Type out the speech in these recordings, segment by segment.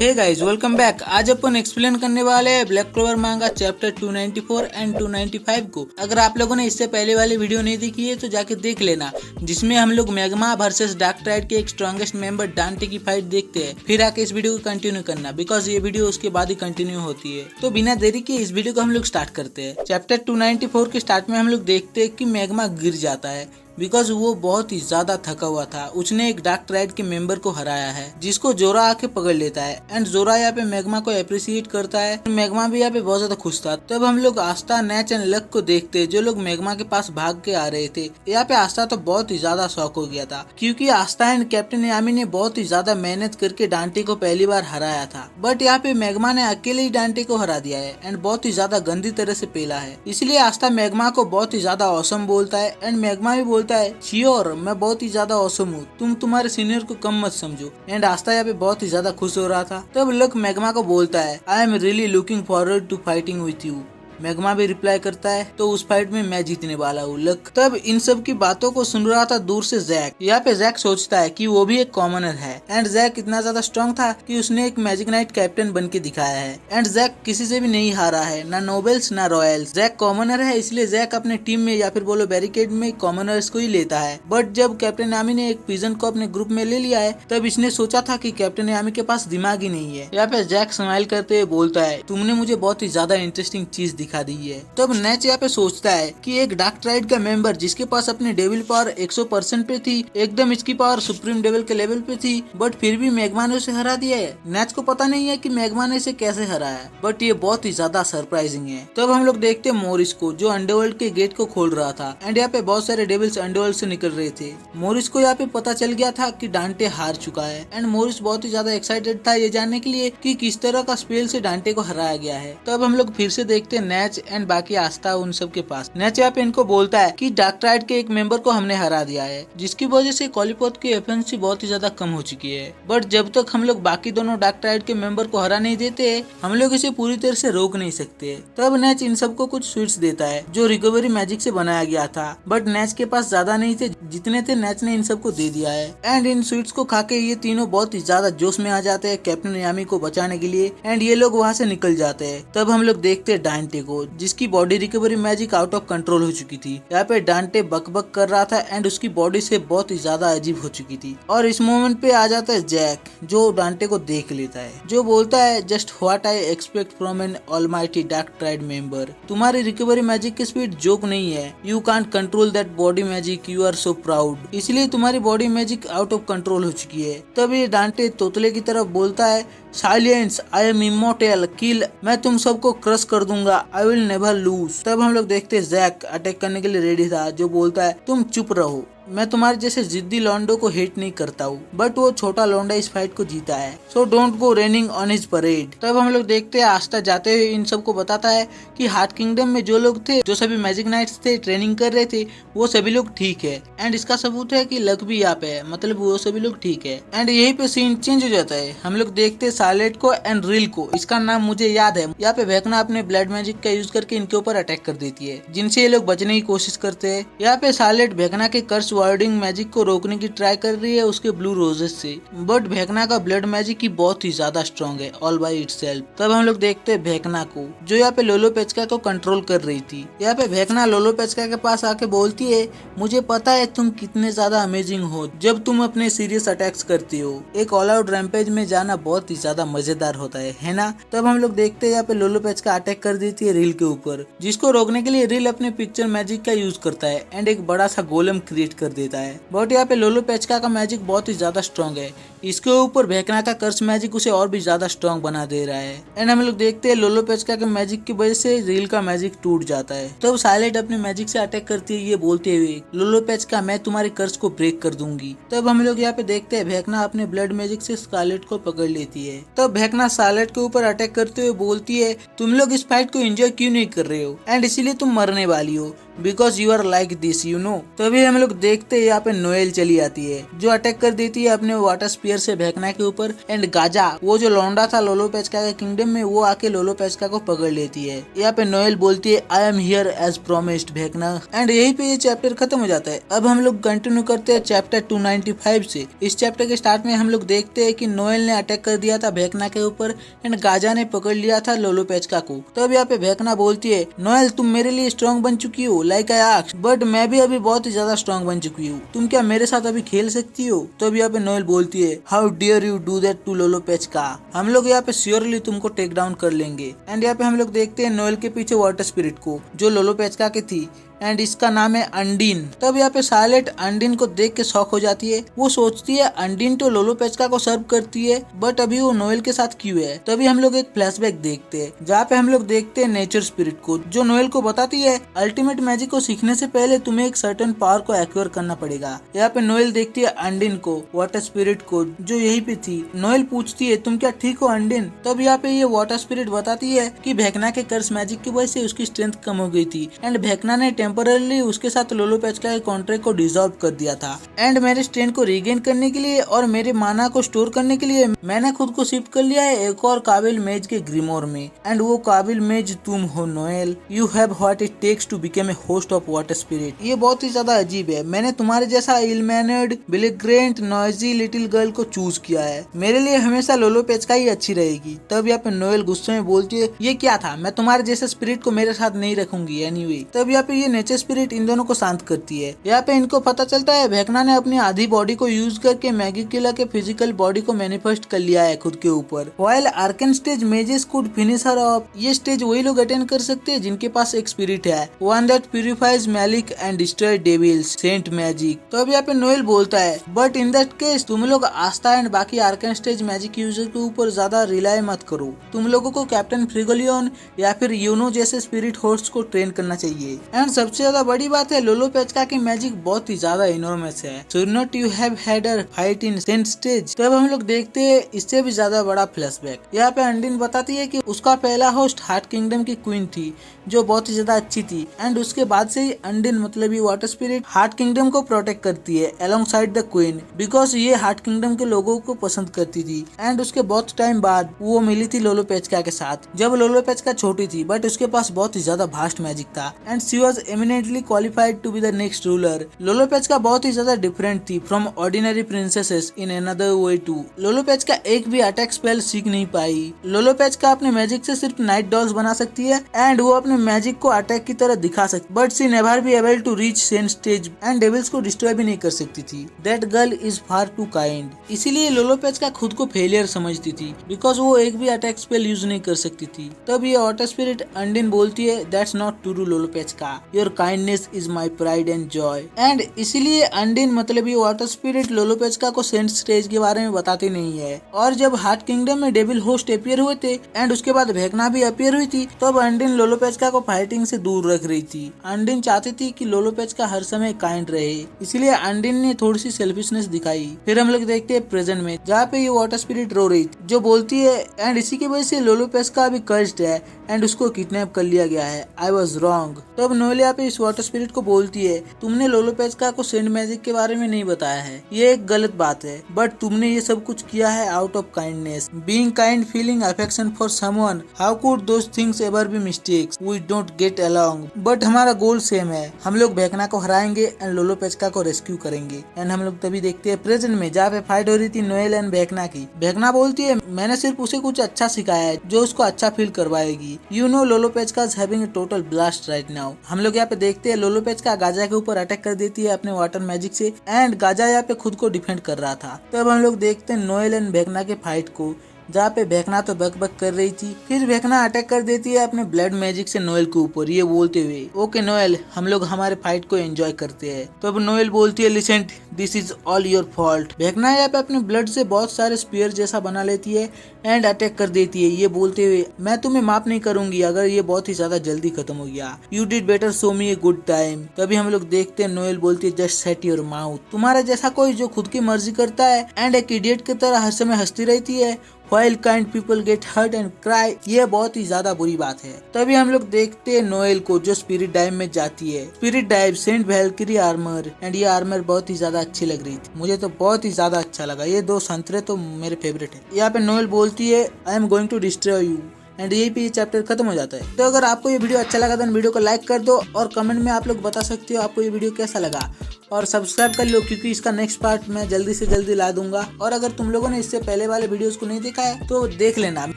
Hey guys, welcome back. आज अपन explain करने वाले हैं ब्लैक क्लोवर मांगा चैप्टर 294 एंड 295 को। अगर आप लोगों ने इससे पहले वाली वीडियो नहीं देखी है तो जाके देख लेना, जिसमें हम लोग मैग्मा वर्सेस डार्क ट्राइड के एक स्ट्रॉन्गेस्ट मेंबर डांटे की फाइट देखते हैं। फिर आके इस वीडियो को कंटिन्यू करना, बिकॉज ये वीडियो उसके बाद ही कंटिन्यू होती है। तो बिना देरी के इस वीडियो को हम लोग स्टार्ट करते हैं। चैप्टर 294 के स्टार्ट में हम लोग देखते हैं कि मैग्मा गिर जाता है, बिकॉज वो बहुत ही ज्यादा थका हुआ था। उसने एक डार्क ट्राइड के मेंबर को हराया है, जिसको जोरा आके पकड़ लेता है एंड जोरा यहाँ पे मैग्मा को अप्रिशिएट करता है। मैग्मा भी यहाँ पे बहुत ज्यादा खुश था। तब हम लोग आस्था, नेच एंड लक को देखते हैं, जो लोग मैग्मा के पास भाग के आ रहे थे। यहाँ पे आस्था तो बहुत ही ज्यादा शॉक हो गया था, क्योंकि आस्था एंड कैप्टन यामी ने बहुत ही ज्यादा मेहनत करके डांटे को पहली बार हराया था, बट यहाँ पे मैग्मा ने अकेले ही डांटे को हरा दिया है एंड बहुत ही ज्यादा गंदी तरह से पेला है। इसलिए आस्था मैग्मा को बहुत ही ज्यादा औसम बोलता है एंड मैग्मा भी बोलता है, श्योर, मैं बहुत ही ज्यादा औसम हूँ, तुम तुम्हारे सीनियर को कम मत समझो। एंड आस्था यहाँ पे बहुत ही ज्यादा खुश हो रहा था। तब लक मैग्मा को बोलता है, I am really looking forward to fighting with you. Magma भी रिप्लाई करता है, तो उस फाइट में मैं जीतने वाला हूँ लक। तब इन सब की बातों को सुन रहा था दूर से जैक। यहाँ पे जैक सोचता है कि वो भी एक कॉमनर है एंड जैक इतना ज्यादा स्ट्रॉन्ग था कि उसने एक मैजिक नाइट कैप्टन बन के दिखाया है एंड जैक किसी से भी नहीं हारा है, ना नोबल्स ना रॉयल्स। जैक कॉमनर है, इसलिए जैक अपने टीम में या फिर बोलो बैरिकेड में कॉमनर्स को ही लेता है। बट जब कैप्टन यामी ने एक पिजन को अपने ग्रुप में ले लिया है, तब इसने सोचा था कि कैप्टन यामी के पास दिमाग ही नहीं है। यहाँ पे जैक स्माइल करते हुए बोलता है, तुमने मुझे बहुत ही ज्यादा इंटरेस्टिंग चीज दिखा दी है। तब नेच यहाँ पे सोचता है कि एक डार्क ट्राइड का मेंबर जिसके पास अपने डेविल पावर 100% पे थी, एकदम इसकी पावर सुप्रीम डेविल के लेवल पे थी, बट फिर भी मैग्मा ने उसे हरा दिया है। नेच को पता नहीं है कि मैग्मा ने इसे कैसे हराया, बट ये बहुत ही ज्यादा सरप्राइजिंग है। तब हम लोग देखते हैं मोरिस को, जो अंडरवर्ल्ड के गेट को खोल रहा था एंड यहाँ पे बहुत सारे डेविल्स अंडरवर्ल्ड से निकल रहे थे। मोरिस को यहाँ पे पता चल गया था कि डांटे हार चुका है एंड मोरिस बहुत ही ज्यादा एक्साइटेड था ये जानने के लिए कि किस तरह का स्पेल से डांटे को हराया गया है। तब हम लोग फिर से देखते हैं नेच एंड बाकी आस्था उन सब के पास। नेच यहाँ पे इनको बोलता है कि डार्क ट्राइड के एक मेंबर को हमने हरा दिया है, जिसकी वजह से कॉलीपोथ की एफिशिएंसी बहुत ही ज्यादा कम हो चुकी है। बट जब तक हम लोग बाकी दोनों डार्क ट्राइड के मेंबर को हरा नहीं देते, हम लोग इसे पूरी तरह से रोक नहीं सकते। तब नेच इन सबको कुछ स्वीट्स देता है, जो रिकवरी मैजिक से बनाया गया था, बट नेच के पास ज्यादा नहीं थे, जितने थे नेच ने इन सबको दे दिया है। एंड इन स्वीट्स को खा के ये तीनों बहुत ही ज्यादा जोश में आ जाते हैं कैप्टन यामी को बचाने के लिए एंड ये लोग वहाँ से निकल जाते हैं। तब हम लोग देखते हैं डांटे को, जिसकी body recovery magic out of control हो चुकी थी। यहाँ पे डांटे बकबक कर रहा था एंड उसकी बॉडी से बहुत ही ज्यादा अजीब हो चुकी थी। और इस मोमेंट पे आ जाता है जैक, जो डांटे को देख लेता है, जो बोलता है, just what I expect from an almighty dark triad member. तुम्हारी रिकवरी मैजिक की स्पीड जोक नहीं है, you can't control that body magic, you are so proud, इसलिए तुम्हारी body magic out of control हो चुकी है। तब ये डांटे तोतले की तरफ बोलता है, साइलेंस, आई एम इमोर्टल, किल, मैं तुम सबको क्रश कर दूंगा, आई विल नेवर लूज। तब हम लोग देखते हैं जैक अटैक करने के लिए रेडी था, जो बोलता है, तुम चुप रहो, मैं तुम्हारे जैसे जिद्दी लॉन्डो को हेट नहीं करता हूँ, बट वो छोटा लॉन्डा इस फाइट को जीता है, so don't go raining on his parade. तब हम लोग देखते हैं आस्था जाते हुए इन सबको बताता है कि हार्ट किंगडम में जो लोग थे, जो सभी मैजिक नाइट्स थे, ट्रेनिंग कर रहे थे, वो सभी लोग ठीक है एंड इसका सबूत है कि लक भी यहाँ पे है, मतलब वो सभी लोग ठीक है। एंड यही पे सीन चेंज हो जाता है। हम लोग देखते हैं सार्लेट को एंड रिल को, इसका नाम मुझे याद है। यहाँ पे वेकना अपने ब्लड मैजिक का यूज करके इनके ऊपर अटैक कर देती है, जिनसे ये लोग बचने की कोशिश करते हैं। यहाँ पे सार्लेट वेकना के कर्स वार्डिंग मैजिक को रोकने की ट्राई कर रही है उसके ब्लू रोजेस से, बट भेकना का ब्लड मैजिक की बहुत ही ज्यादा स्ट्रॉन्ग है ऑल बाय इटसेल्फ। तब हम लोग देखते हैं भेकना को, जो यहाँ पे लोलो पेचका को कंट्रोल कर रही थी। यहाँ पे भेकना लोलो पेचका के पास आके बोलती है, मुझे पता है तुम कितने ज्यादा अमेजिंग हो जब तुम अपने सीरियस अटैक्स करती हो, एक ऑल आउट रैम्पेज में जाना बहुत ही ज्यादा मजेदार होता है ना। तब हम लोग देखते हैं यहाँ पे लोलो पेचका अटैक कर देती है रिल के ऊपर, जिसको रोकने के लिए रिल अपने पिक्चर मैजिक का यूज करता है एंड एक बड़ा सा गोलम क्रिएट कर देता है। बट यहाँ पे लोलो पेचका का मैजिक बहुत ही ज्यादा स्ट्रॉन्ग है, इसके ऊपर भेकना का कर्स मैजिक उसे और भी ज्यादा स्ट्रॉन्ग बना दे रहा है। एंड हम लोग देखते हैं लोलो पेचका के मैजिक की वजह से रील का मैजिक टूट जाता है। तब साइलेंट अपने मैजिक से अटैक करती है, ये बोलते हुए, लोलो पेचका, मैं तुम्हारे कर्स को ब्रेक कर दूंगी। तब हम लोग यहाँ पे देखते हैं भेकना अपने ब्लड मैजिक से स्कारलेट को पकड़ लेती है। तब भेकना सार्लेट के ऊपर अटैक करते हुए बोलती है, तुम लोग इस फाइट को एंजॉय क्यों नहीं कर रहे हो एंड इसीलिए तुम मरने वाली हो, because you are like this, you know. तभी हम लोग देखते हैं यहाँ पे नोएल चली आती है, जो अटैक कर देती है अपने वाटर स्पीयर स्पीयर से भेकना के ऊपर एंड गाजा वो जो लौंडा था लोलो पेचका के किंगडम में वो आके लोलो पेचका को पकड़ लेती है। यहाँ पे नोएल बोलती है I am here as promised Bhekna and यही पे ये चैप्टर खत्म हो जाता है। अब हम लोग कंटिन्यू करते हैं चैप्टर 295 से। इस चैप्टर के स्टार्ट में हम लोग देखते हैं कि नोएल ने अटैक कर दिया था भेकना के ऊपर एंड गाजा ने पकड़ लिया था लोलो पेचका को। तब यहाँ पे भेकना बोलती है नोएल तुम मेरे लिए स्ट्रॉन्ग बन चुकी हो लाइक आई आस्क्ड बट मैं भी अभी बहुत ही ज्यादा स्ट्रॉन्ग बन चुकी हूँ, तुम क्या मेरे साथ अभी खेल सकती हो। तब यहाँ पे नोएल बोलती है how dare you do that to Lolopechka, हम लोग यहाँ पे श्योरली तुमको टेक डाउन कर लेंगे। एंड यहाँ पे हम लोग देखते हैं नोएल के पीछे वाटर स्पिरिट को जो लोलो पेचका की थी एंड इसका नाम है अंडीन। तब यहाँ पे सार्लेट अंडीन को देख के शॉक हो जाती है। वो सोचती है अंडीन तो लोलो पेचका को सर्व करती है बट अभी वो नोएल के साथ क्यों है। तभी हम लोग एक फ्लैशबैक देखते हैं जहाँ पे हम लोग देखते हैं नेचर स्पिरिट को जो नोएल को बताती है अल्टीमेट मैजिक को सीखने से पहले तुम्हें एक सर्टेन पावर को एक्वायर करना पड़ेगा। यहाँ पे नोएल देखती है अंडीन को वाटर स्पिरिट को जो यही पे थी। नोएल पूछती है तुम क्या ठीक हो अंडीन। तब यहाँ पे ये वाटर स्पिरिट बताती है कि भेकना के कर्स मैजिक की वजह से उसकी स्ट्रेंथ कम हो गई थी एंड भेकना ने टेम्परली उसके साथ लोलो पेचका के कॉन्ट्रैक्ट को डिसॉल्व कर दिया था एंड मेरे स्ट्रेंथ को रीगेन करने के लिए और मेरे माना को स्टोर करने के लिए मैंने खुद को शिफ्ट कर लिया है एक और काबिल मेज के ग्रीमोर में एंड वो काबिल मेज तुम हो Noel. You have what it takes to become a host of water spirit. ये बहुत ही ज्यादा अजीब है, मैंने तुम्हारे जैसा ill mannered belligerent noisy little girl को चूज किया है, मेरे लिए हमेशा लोलो पेचका ही अच्छी रहेगी। तब यहाँ पे नोएल गुस्से में बोलती है ये क्या था, मैं तुम्हारे जैसे स्पिरिट को मेरे साथ नहीं रखूंगी एनीवे। तब यहाँ पे ये नेचर स्पिरिट इन दोनों को शांत करती है। यहाँ पे इनको पता चलता है भेकना ने अपनी आधी बॉडी को यूज करके मैगी किला के फिजिकल बॉडी को मैनिफेस्ट कर लिया है खुद के ऊपर। While Arkan stage mazes could finish her of, ये स्टेज वही लोग अटेंड कर सकते हैं जिनके पास एक स्पिरिट है, one that purifies malice and destroy devils saint magic. तो अब यहाँ पे नोएल बोलता है बट इन दैट केस तुम लोग आस्था एंड बाकी आर्कन स्टेज मैजिक यूजर के ऊपर ज्यादा रिलाय मत करो, तुम लोगों को कैप्टन फ्रिगोलियन या फिर यूनो जैसे स्पिरिट होस्ट को ट्रेन करना चाहिए। एंड सबसे ज्यादा बड़ी बात है लोलो पेचका की मैजिक बहुत ही ज्यादा इनॉर्मस है, so not you have had a fight in saint stage. तब हम लोग देखते हैं इससे भी ज्यादा बड़ा फ्लैशबैक। यहाँ पे अंडीन बताती है कि उसका पहला होस्ट हार्ट किंगडम की क्वीन थी जो बहुत ही ज्यादा अच्छी थी एंड उसके बाद से ही अंडीन मतलब ये वाटर स्पिरिट हार्ट किंगडम को प्रोटेक्ट करती है along side the queen because ये हार्ट किंगडम के लोगों को पसंद करती थी। एंड उसके बहुत टाइम बाद वो मिली थी लोलो पेचका के साथ जब लोलो पेचका छोटी थी बट उसके पास बहुत ही ज्यादा भास्ट मैजिक था and she was eminently qualified to be the next ruler. Lolopechka बहुत ही ज्यादा डिफरेंट थी from ordinary princesses in another way too. Lolopechka एक भी अटैक स्पेल सीख नहीं पाई। लोलो पेचका अपने मैजिक से सिर्फ नाइट डॉल्स बना सकती है एंड वो अपने मैजिक को अटैक की तरह दिखा सकती but she never be able to reach saint stage and devils को डिस्ट्रॉय भी नहीं कर सकती थी। That girl is far too kind. इसीलिए लोलो पेचका खुद को फेलियर समझती थी बिकॉज वो एक भी अटैक स्पेल यूज नहीं कर सकती थी। तब ये वाटर स्पिरिट अंडीन बोलती है that's not true Lolo Pechka, your kindness is my pride and joy. And इसीलिए अंडीन मतलब ये वाटर स्पिरिट लोलो पेचका को सेंट स्टेज के बारे में बताती नहीं है। और जब हार्ट किंगडम में डेविल होस्ट अपियर हुए थे एंड उसके बाद भेकना भी अपियर हुई थी तब अंडीन लोलो पेचका को फाइटिंग से दूर रख रही थी। अंडीन चाहती थी कि लोलो पेचका हर समय काइंड रहे, इसलिए अंडीन ने थोड़ी सी सेल्फिशनेस दिखाई। फिर हम लोग देखते हैं प्रेजेंट में जहाँ पे ये वाटर स्पिरिट रो रही थी जो बोलती है एंड इसी की वजह से लोलो पेचका अभी कर्स्ड है एंड उसको किडनैप कर लिया गया है, आई वॉज रॉन्ग। तब नोएल यहाँ पे इस वाटर स्पिरिट को बोलती है तुमने लोलो पेचका को सेंट मैजिक के बारे में नहीं बताया है, ये एक गलत बात है बट तुमने ये सब कुछ किया है out of kindness, being kind, feeling affection for someone, how could those things ever be mistakes, we don't get along but हमारा गोल सेम है, हम लोग भेकना को हराएंगे एंड लोलो पेचका को रेस्क्यू करेंगे। एंड हम लोग तभी देखते हैं प्रेजेंट में जहाँ पे फाइट हो रही थी नोएल एंड भेकना की। भेकना बोलती है मैंने सिर्फ उसे कुछ अच्छा सिखाया है जो उसको अच्छा फील करवाएगी, you know Lolo Pechka is having a total blast right now. हम लोग यहाँ पे देखते हैं लोलो पेचका गाजा के ऊपर अटैक कर देती है अपने वाटर मैजिक से एंड गाजा यहाँ पे खुद को डिफेंड कर रहा था। तब हम लोग देखते हैं नोएल एंड भेकना के फाइट को जहाँ पे भेकना तो बक बक कर रही थी। फिर भेकना अटैक कर देती है अपने ब्लड मैजिक से नोएल के ऊपर ये बोलते हुए ओके नोएल हम लोग हमारे फाइट को एंजॉय करते हैं। तो अब नोएल बोलती है listen this is all your fault. Bhekna यहाँ पे अपने ब्लड से बहुत सारे स्पीयर जैसा बना लेती है एंड अटैक कर देती है ये बोलते हुए मैं तुम्हें माफ नहीं करूंगी अगर ये बहुत ही ज्यादा जल्दी खत्म हो गया, you did better show me a good time. तभी हम लोग देखते हैं नोएल बोलती है जस्ट सेट योर माउथ। तुम्हारा जैसा कोई जो खुद की मर्जी करता है एंड एक इडियट की तरह हर समय हंसती रहती है while kind people get hurt and cry. ये बहुत ही ज्यादा बुरी बात है। तभी हम लोग देखते हैं नोएल को जो स्पिरिट डाइव में जाती है। Spirit dive saint Valkyrie armour and ये आर्मर बहुत ही ज्यादा अच्छी लग रही थी, मुझे तो बहुत ही ज्यादा अच्छा लगा। ये 2 संतरे तो मेरे फेवरेट है। यहाँ पे नोएल बोलती है I am going to destroy you and यही पे ये चैप्टर खत्म हो जाता है। तो अगर आपको ये वीडियो अच्छा लगा तो वीडियो को लाइक कर दो और कमेंट में आप लोग बता सकते हो आपको ये वीडियो कैसा लगा, और सब्सक्राइब कर लो क्योंकि इसका नेक्स्ट पार्ट मैं जल्दी से जल्दी ला दूंगा। और अगर तुम लोगों ने इससे पहले वाले वीडियोस को नहीं देखा है तो देख लेना।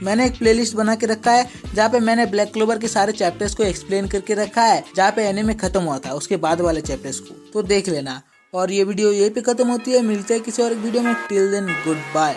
मैंने एक प्लेलिस्ट बना के रखा है जहाँ पे मैंने ब्लैक क्लोवर के सारे चैप्टर्स को एक्सप्लेन करके रखा है, जहाँ पे एनीमे खत्म हुआ था उसके बाद वाले चैप्टर्स को, तो देख लेना। और ये वीडियो यहीं पे खत्म होती है। मिलते हैं किसी और वीडियो में। Till then good bye.